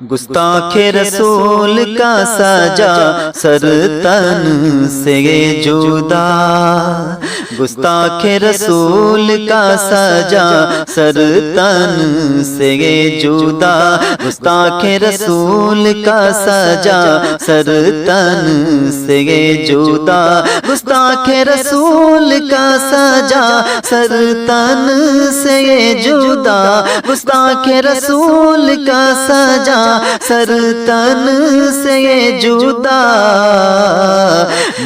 گستاخ رسول کا سجا سر تن سے جدا، گستاخ رسول کا سجا سر تن سے جدا، گستاخ رسول کا سجا سر تن سے جدا، گستاخ رسول کا سجا سر تن سے جدا، گستاخ رسول کا سجا سر تن سے جدا۔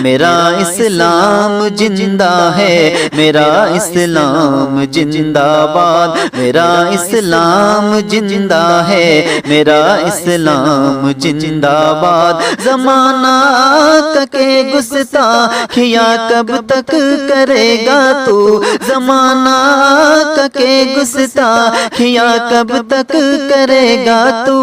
میرا اسلام زندہ ہے، میرا اسلام زندہ باد، میرا اسلام زندہ ہے، میرا اسلام زندہ باد۔ زمانہ کہ گستاخیاں کب تک کرے گا تو، زمانہ کہ گستاخیاں کب تک کرے گا تو،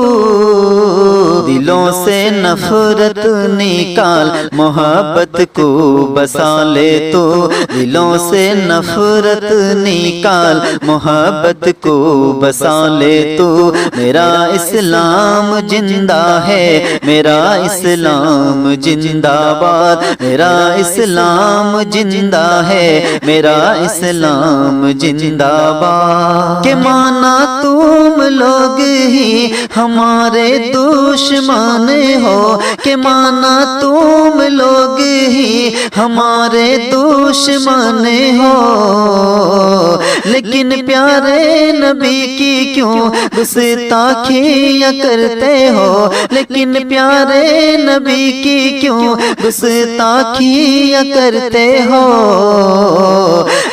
دلوں سے نفرت نکال محبت کو بسا لے تو، دلوں سے نفرت نکال محبت کو بسا لے تو۔ میرا اسلام زندہ ہے، میرا اسلام زندہ باد، میرا اسلام زندہ ہے، میرا اسلام زندہ باد۔ کہ مانا تم لوگ ہی ہمارے دشمن ہو، کہ مانا تم لوگ ہی ہمارے دشمن ہو، لیکن پیارے نبی کی کیوں گستاخیاں کرتے ہو، لیکن پیارے نبی کی کیوں گستاخیاں کرتے ہو۔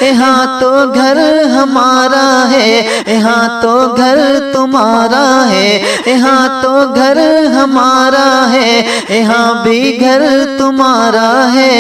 یہاں تو گھر ہمارا ہے، یہاں تو گھر تمہارا ہے، یہاں تو گھر ہمارا ہے، یہاں بھی گھر تمہارا ہے۔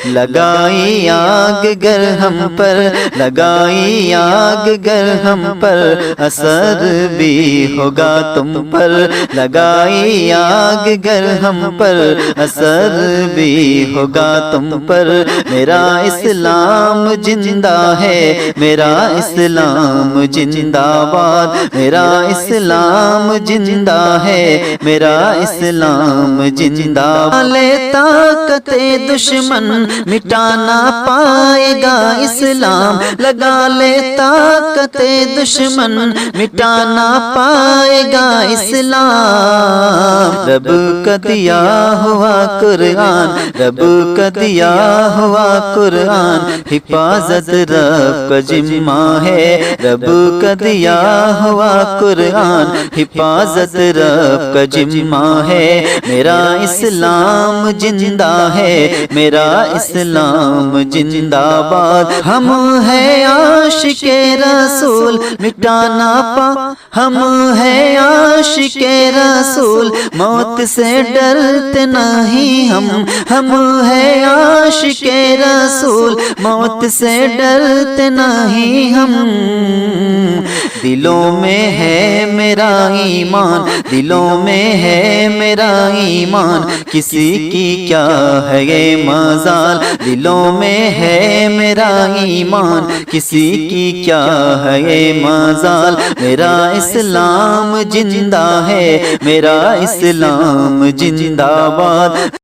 لگائی آگ گر ہم پر، لگائی آگ گر ہم پر، اثر بھی ہوگا تم پر، لگائی آگ گر ہم پر، اثر بھی ہوگا تم پر۔ میرا اسلام زندہ ہے، میرا اسلام زندہ باد، میرا اسلام زندہ ہے، میرا اسلام زندہ باد۔ لے طاقت دشمن مٹا نہ پائے گا اسلام، لگا لے طاقت دشمن مٹا نہ پائے گا اسلام۔ رب کا دیا ہوا قرآن، رب کا دیا ہوا قرآن، حفاظت رب کا ذمہ ہے، رب کا دیا ہوا قرآن، حفاظت رب کا ذمہ ہے۔ میرا اسلام زندہ ہے، میرا اسلام زندہ باد۔ ہم ہیں عاشق رسول مٹا نہ پا، ہم ہیں عاشق رسول موت سے ڈرتے نہیں ہم ہیں عاشق رسول موت سے ڈرتے نہیں ہم۔ دلوں میں ہے میرا ایمان، دلوں میں ہے میرا ایمان، کسی کی کیا ہے یہ مجال، دلوں میں ہے میرا ایمان، کسی کی کیا ہے یہ مجال۔ میرا اسلام زندہ ہے، میرا اسلام زندہ باد۔